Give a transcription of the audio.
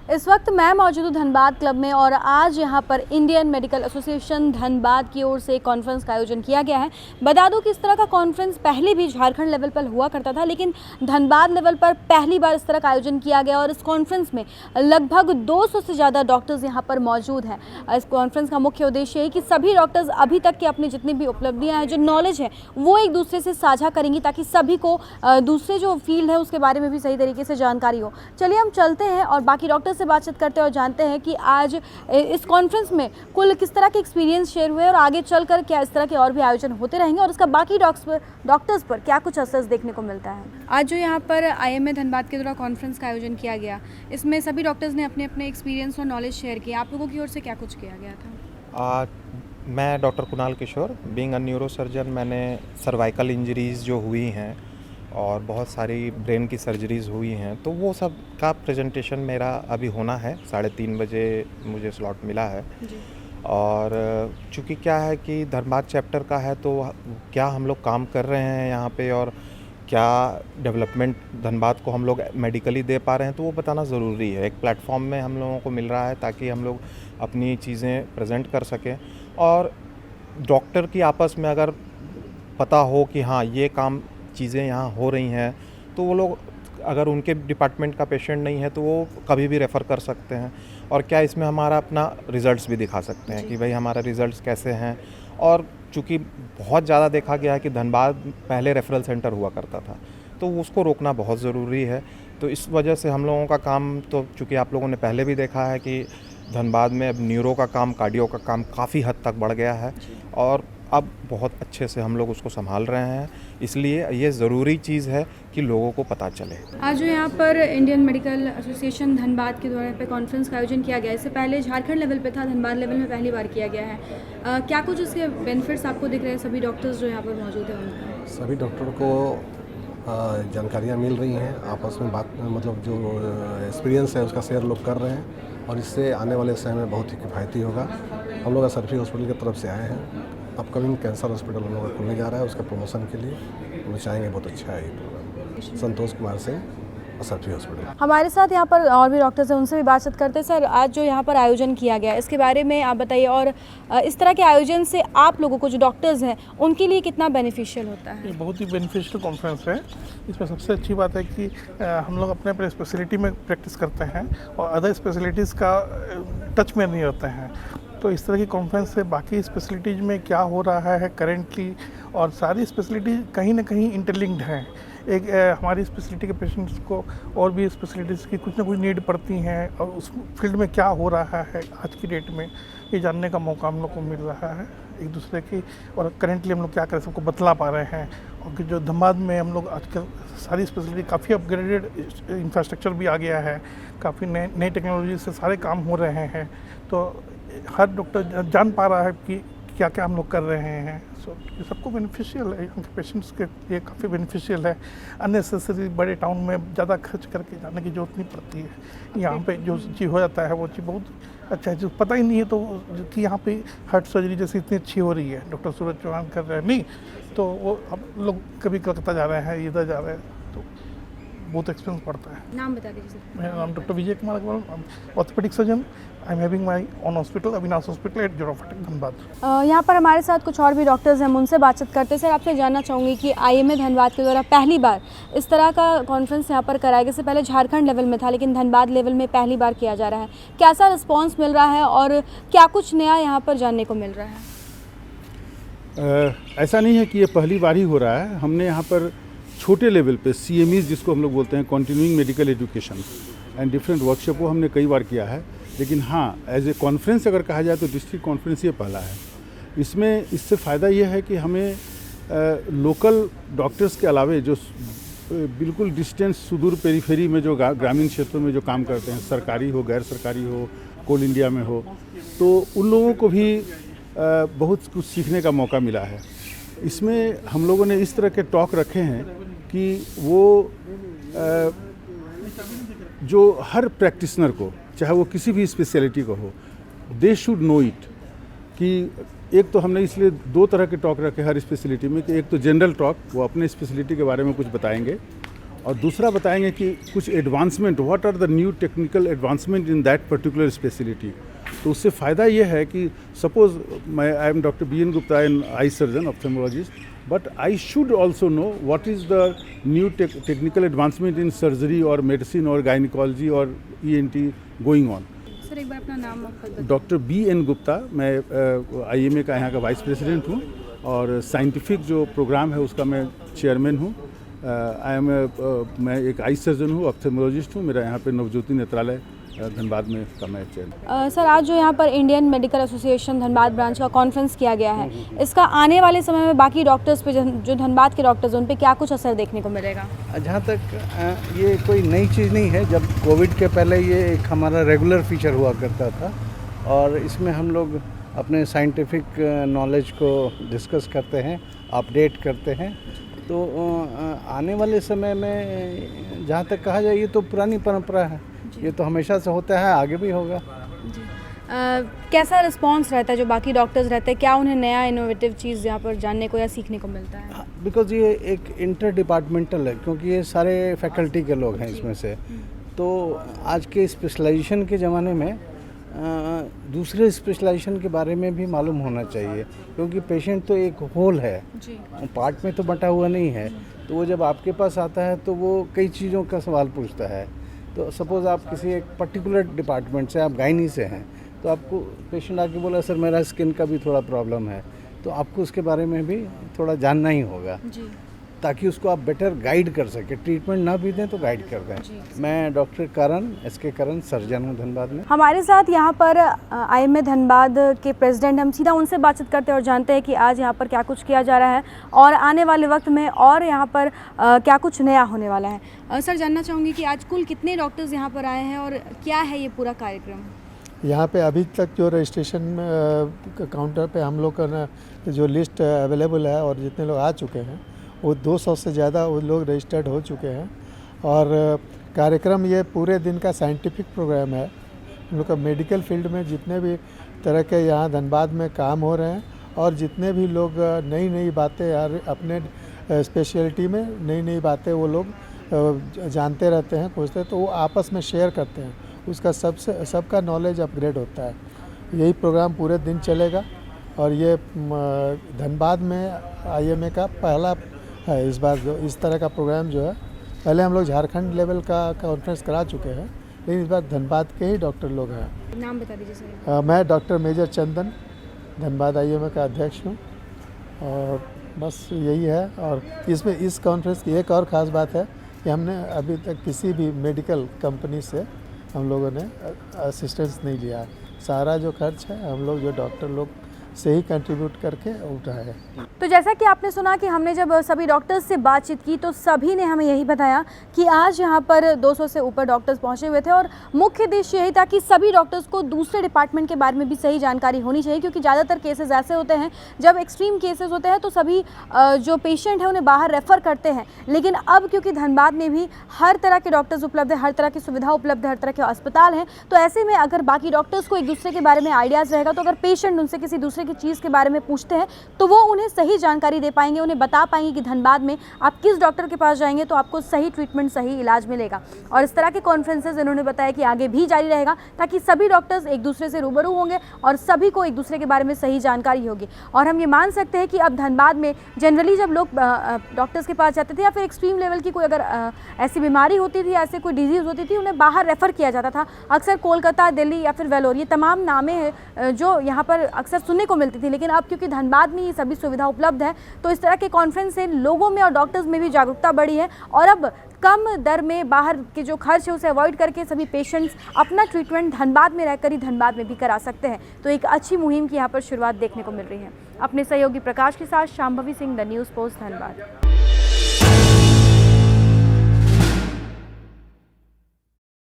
इस वक्त मैं मौजूद हूँ धनबाद क्लब में और आज यहाँ पर इंडियन मेडिकल एसोसिएशन धनबाद की ओर से कॉन्फ्रेंस का आयोजन किया गया है। बता दूँ कि इस तरह का कॉन्फ्रेंस पहले भी झारखंड लेवल पर हुआ करता था, लेकिन धनबाद लेवल पर पहली बार इस तरह का आयोजन किया गया और इस कॉन्फ्रेंस में लगभग 200 से ज़्यादा डॉक्टर्स यहाँ पर मौजूद हैं। इस कॉन्फ्रेंस का मुख्य उद्देश्य है कि सभी डॉक्टर्स अभी तक की अपनी जितनी भी उपलब्धियाँ हैं, जो नॉलेज है, वो एक दूसरे से साझा करेंगी ताकि सभी को दूसरे जो फील्ड है उसके बारे में भी सही तरीके से जानकारी हो। चलिए हम चलते हैं और बाकी डॉक्टर से बातचीत करते हैं और जानते हैं कि आज इस कॉन्फ्रेंस में कुल किस तरह के एक्सपीरियंस शेयर हुए और आगे चलकर क्या इस तरह के और भी आयोजन होते रहेंगे और उसका बाकी डॉक्टर्स पर क्या कुछ असर देखने को मिलता है। आज जो यहाँ पर IMA धनबाद के द्वारा कॉन्फ्रेंस का आयोजन किया गया, इसमें सभी डॉक्टर्स ने अपने अपने एक्सपीरियंस और नॉलेज शेयर किया। आप लोगों की ओर से क्या कुछ किया गया था? मैं doctor Kunal Kishore, being a neurosurgeon, मैंने सर्वाइकल इंजरीज़ जो हुई हैं और बहुत सारी ब्रेन की सर्जरीज़ हुई हैं, तो वो सब का प्रेजेंटेशन मेरा अभी होना है। 3:30 बजे मुझे स्लॉट मिला है जी। और चूँकि क्या है कि धनबाद चैप्टर का है, तो क्या हम लोग काम कर रहे हैं यहाँ पे और क्या डेवलपमेंट धनबाद को हम लोग मेडिकली दे पा रहे हैं, तो वो बताना ज़रूरी है। एक प्लेटफॉर्म में हम लोगों को मिल रहा है ताकि हम लोग अपनी चीज़ें प्रेजेंट कर सकें और डॉक्टर की आपस में अगर पता हो कि हाँ ये काम चीज़ें यहाँ हो रही हैं, तो वो लोग अगर उनके डिपार्टमेंट का पेशेंट नहीं है तो वो कभी भी रेफ़र कर सकते हैं और क्या इसमें हमारा अपना रिज़ल्ट्स भी दिखा सकते हैं कि भाई हमारा रिज़ल्ट्स कैसे हैं। और चूँकि बहुत ज़्यादा देखा गया है कि धनबाद पहले रेफरल सेंटर हुआ करता था, तो उसको रोकना बहुत ज़रूरी है। तो इस वजह से हम लोगों का काम, तो चूँकि आप लोगों ने पहले भी देखा है कि धनबाद में अब न्यूरो का काम, कार्डियो का काम काफ़ी हद तक बढ़ गया है और अब बहुत अच्छे से हम लोग उसको संभाल रहे हैं। इसलिए ये ज़रूरी चीज़ है कि लोगों को पता चले। आज जो यहाँ पर इंडियन मेडिकल एसोसिएशन धनबाद के द्वारा पे कॉन्फ्रेंस का आयोजन किया गया, इससे पहले झारखंड लेवल पे था, धनबाद लेवल में पहली बार किया गया है। क्या कुछ इसके बेनिफिट्स आपको दिख रहे हैं सभी डॉक्टर्स जो यहाँ पर मौजूद हैं उनका? सभी डॉक्टर को जानकारियाँ मिल रही हैं, आपस में बात, मतलब जो एक्सपीरियंस है उसका शेयर लोग कर रहे हैं और इससे आने वाले समय में बहुत ही किफ़ायती होगा। हम लोग असरफी हॉस्पिटल की तरफ से आए हैं, अपकमिंग कैंसर हॉस्पिटल हम लोग खुलने जा रहा है, उसका प्रमोशन के लिए हम लोग चाहेंगे। बहुत अच्छा है ये प्रोग्राम। संतोष कुमार सिंह, असरफी हॉस्पिटल। हमारे साथ यहाँ पर और भी डॉक्टर्स हैं, उनसे भी बातचीत करते हैं। सर, आज जो यहाँ पर आयोजन किया गया इसके बारे में आप बताइए और इस तरह के आयोजन से आप लोगों को, जो डॉक्टर्स हैं, उनके लिए कितना बेनिफिशियल होता है? ये बहुत ही बेनिफिशियल कॉन्फ्रेंस है। इसमें सबसे अच्छी बात है कि हम लोग अपने अपने स्पेशलिटी में प्रैक्टिस करते हैं और अदर स्पेशलिटीज़ का टच में नहीं होते हैं। तो इस तरह की कॉन्फ्रेंस से बाकी स्पेशलिटीज़ में क्या हो रहा है करेंटली, और सारी स्पेशलिटी कहीं ना कहीं इंटरलिंक्ड हैं। एक हमारी स्पेशलिटी के पेशेंट्स को और भी स्पेशलिटीज़ की कुछ ना कुछ नीड पड़ती हैं और उस फील्ड में क्या हो रहा है आज की डेट में, ये जानने का मौका हम लोग को मिल रहा है एक दूसरे की, और करेंटली हम लोग क्या करें सबको बतला पा रहे हैं। और जो धनबाद में हम लोग आजकल सारी स्पेशलिटी काफ़ी अपग्रेडेड इंफ्रास्ट्रक्चर भी आ गया है, काफ़ी नई टेक्नोलॉजी से सारे काम हो रहे हैं, तो हर डॉक्टर जान पा रहा है कि क्या क्या हम लोग कर रहे हैं। सो ये सबको बेनिफिशियल है, उनके पेशेंट्स के लिए काफ़ी बेनिफिशियल है। अननेसेसरी बड़े टाउन में ज़्यादा खर्च करके जाने की ज़रूरत नहीं पड़ती है। यहाँ पे जो चीज़ हो जाता है वो चीज़ बहुत अच्छा है, जो पता ही नहीं है तो कि यहाँ पे हार्ट सर्जरी जैसी इतनी अच्छी हो रही है, डॉक्टर सूरज चौहान कर रहे हैं, नहीं तो वो अब लोग कभी कलकत्ता जा रहे हैं, इधर जा रहे हैं, तो बहुत एक्सपेंस पड़ता है। नाम बता दीजिए सर। मेरा नाम doctor Vijay Kumar Agrawal, orthopaedic surgeon. I am having my own hospital, Avinash hospital at Jorafatak, Dhanbad. यहाँ पर हमारे साथ कुछ और भी डॉक्टर्स हैं, हम उनसे बातचीत करते हैं। सर, आपसे जानना चाहूँगी कि IMA धनबाद के द्वारा पहली बार इस तरह का कॉन्फ्रेंस यहाँ पर कराया गया। इससे पहले झारखंड लेवल में था, लेकिन धनबाद लेवल में पहली बार किया जा रहा है। कैसा रिस्पॉन्स मिल रहा है और क्या कुछ नया यहाँ पर जानने को मिल रहा है? ऐसा नहीं है कि ये पहली बार ही हो रहा है। हमने यहाँ पर छोटे लेवल पे CMEs, जिसको हम लोग बोलते हैं continuing medical education and different workshop, वो हमने कई बार किया है। लेकिन हाँ, एज ए कॉन्फ्रेंस अगर कहा जाए तो डिस्ट्रिक्ट कॉन्फ्रेंस ये पहला है। इससे फ़ायदा ये है कि हमें लोकल डॉक्टर्स के अलावे जो बिल्कुल डिस्टेंस सुदूर पेरीफेरी में जो ग्रामीण क्षेत्रों में जो काम करते हैं, सरकारी हो, गैर सरकारी हो, कोल इंडिया में हो, तो उन लोगों को भी बहुत कुछ सीखने का मौका मिला है। इसमें हम लोगों ने इस तरह के टॉक रखे हैं कि वो जो हर प्रैक्टिशनर को, चाहे वो किसी भी स्पेशलिटी को हो, दे शुड नो इट। कि एक तो हमने इसलिए 2 तरह के टॉक रखे हर स्पेशलिटी में, कि एक तो जनरल टॉक, वो अपने स्पेशलिटी के बारे में कुछ बताएंगे, और दूसरा बताएंगे कि कुछ advancement, what are the new technical advancement in that particular speciality. तो उससे फ़ायदा ये है कि suppose I am doctor B N Gupta, an eye surgeon ophthalmologist, but I should also know what is the new technical advancement in surgery or medicine or gynecology or ENT going on। Sir एक बार अपना नाम और पद बताइए। Doctor B N Gupta, मैं IMA का यहाँ का वाइस प्रेसिडेंट हूँ और साइंटिफिक जो प्रोग्राम है उसका मैं चेयरमैन हूँ। मैं एक आई सर्जन हूँ, ऑप्थेल्मोलॉजिस्ट हूँ। मेरा यहाँ पे नवज्योति नेत्रालय धनबाद में का मैं चेयरमैन। सर आज जो यहाँ पर Indian medical association Dhanbad branch का कॉन्फ्रेंस किया गया है, इसका आने वाले समय में बाकी डॉक्टर्स पे, जो धनबाद के डॉक्टर्स उन पे क्या कुछ असर देखने को मिलेगा? जहाँ तक ये कोई नई चीज़ नहीं है, जब कोविड के पहले ये एक हमारा रेगुलर फीचर हुआ करता था और इसमें हम लोग अपने साइंटिफिक नॉलेज को डिस्कस करते हैं, अपडेट करते हैं। तो आने वाले समय में जहाँ तक कहा जाए, ये तो पुरानी परंपरा है, ये तो हमेशा से होता है, आगे भी होगा। कैसा रिस्पांस रहता है जो बाकी डॉक्टर्स रहते हैं? क्या उन्हें नया इनोवेटिव चीज़ यहाँ पर जानने को या सीखने को मिलता है? बिकॉज ये एक इंटर डिपार्टमेंटल है, क्योंकि ये सारे फैकल्टी के लोग हैं इसमें से। तो आज के स्पेशलाइजेशन के ज़माने में दूसरे स्पेशलाइजेशन के बारे में भी मालूम होना चाहिए, क्योंकि पेशेंट तो एक होल है, पार्ट में तो बटा हुआ नहीं है। तो वो जब आपके पास आता है तो वो कई चीज़ों का सवाल पूछता है। तो सपोज़ आप किसी एक पर्टिकुलर डिपार्टमेंट से, आप गायनी से हैं, तो आपको पेशेंट आके बोला सर मेरा स्किन का भी थोड़ा प्रॉब्लम है, तो आपको उसके बारे में भी थोड़ा जानना ही होगा ताकि उसको आप बेटर गाइड कर सके। ट्रीटमेंट ना भी दें तो गाइड कर दें। मैं डॉक्टर करण, SK करण, सर्जन हूँ धनबाद में। हमारे साथ यहाँ पर IMA धनबाद के प्रेसिडेंट, हम सीधा उनसे बातचीत करते हैं और जानते हैं कि आज यहाँ पर क्या कुछ किया जा रहा है और आने वाले वक्त में और यहाँ पर क्या कुछ नया होने वाला है। सर जानना चाहूँगी कि आज कुल कितने डॉक्टर्स यहाँ पर आए हैं और क्या है ये पूरा कार्यक्रम? यहाँ पे अभी तक जो रजिस्ट्रेशन काउंटर पे हम लोग का जो लिस्ट अवेलेबल है और जितने लोग आ चुके हैं वो 200 से ज़्यादा वो लोग रजिस्टर्ड हो चुके हैं। और कार्यक्रम ये पूरे दिन का साइंटिफिक प्रोग्राम है। हम लोग का मेडिकल फील्ड में जितने भी तरह के यहाँ धनबाद में काम हो रहे हैं और जितने भी लोग नई नई बातें यार अपने स्पेशलिटी में नई नई बातें वो लोग जानते रहते हैं, पूछते हैं, तो वो आपस में शेयर करते हैं। उसका सबका नॉलेज अपग्रेड होता है। यही प्रोग्राम पूरे दिन चलेगा और ये धनबाद में IMA का पहला है इस बार जो इस तरह का प्रोग्राम जो है। पहले हम लोग झारखंड लेवल का कॉन्फ्रेंस करा चुके हैं, लेकिन इस बार धनबाद के ही डॉक्टर लोग हैं। नाम बता दीजिए सर। मैं डॉक्टर मेजर चंदन, धनबाद IMA का अध्यक्ष हूँ और बस यही है। और इसमें इस कॉन्फ्रेंस की एक और ख़ास बात है कि हमने अभी तक किसी भी मेडिकल कंपनी से हम लोगों ने असिस्टेंस नहीं लिया है। सारा जो खर्च है हम लोग जो डॉक्टर लोग से ही कंट्रीब्यूट करके उठाए। तो जैसा कि आपने सुना कि हमने जब सभी डॉक्टर्स से बातचीत की तो सभी ने हमें यही बताया कि आज यहाँ पर 200 से ऊपर डॉक्टर्स पहुँचे हुए थे और मुख्य उद्देश्य यही था कि सभी डॉक्टर्स को दूसरे डिपार्टमेंट के बारे में भी सही जानकारी होनी चाहिए, क्योंकि ज़्यादातर केसेस ऐसे होते हैं जब एक्सट्रीम केसेस होते हैं तो सभी जो पेशेंट हैं उन्हें बाहर रेफ़र करते हैं। लेकिन अब क्योंकि धनबाद में भी हर तरह के डॉक्टर्स उपलब्ध है, हर तरह की सुविधा उपलब्ध है, हर तरह के अस्पताल हैं, तो ऐसे में अगर बाकी डॉक्टर्स को एक दूसरे के बारे में आइडियाज़ रहेगा तो अगर पेशेंट उनसे किसी दूसरे की चीज़ के बारे में पूछते हैं तो वो उन्हें सही जानकारी दे पाएंगे, उन्हें बता पाएंगे कि धनबाद में आप किस डॉक्टर के पास जाएंगे तो आपको सही ट्रीटमेंट, सही इलाज मिलेगा। और इस तरह के कॉन्फ्रेंसेस इन्होंने बताया कि आगे भी जारी रहेगा ताकि सभी डॉक्टर्स एक दूसरे से रूबरू होंगे और सभी को एक दूसरे के बारे में सही जानकारी होगी। और हम ये मान सकते हैं कि अब धनबाद में जनरली जब लोग डॉक्टर्स के पास जाते थे या फिर एक्सट्रीम लेवल की कोई अगर ऐसी बीमारी होती थी, ऐसे कोई डिजीज़ होती थी, उन्हें बाहर रेफ़र किया जाता था। अक्सर कोलकाता, दिल्ली या फिर वेलोर, ये तमाम नामें हैं जो यहाँ पर अक्सर सुनने को मिलती थी। लेकिन अब क्योंकि धनबाद में ये सभी सुविधा उपलब्ध है तो इस तरह के कॉन्फ्रेंस से लोगों में और डॉक्टर्स में भी जागरूकता बढ़ी है और अब कम दर में बाहर के जो खर्च है उसे अवॉइड करके सभी पेशेंट्स अपना ट्रीटमेंट धनबाद में रहकर ही धनबाद में भी करा सकते हैं। तो एक अच्छी मुहिम की यहाँ पर शुरुआत देखने को मिल रही है। अपने सहयोगी प्रकाश के साथ Shambhavi Singh, the news post, Dhanbad.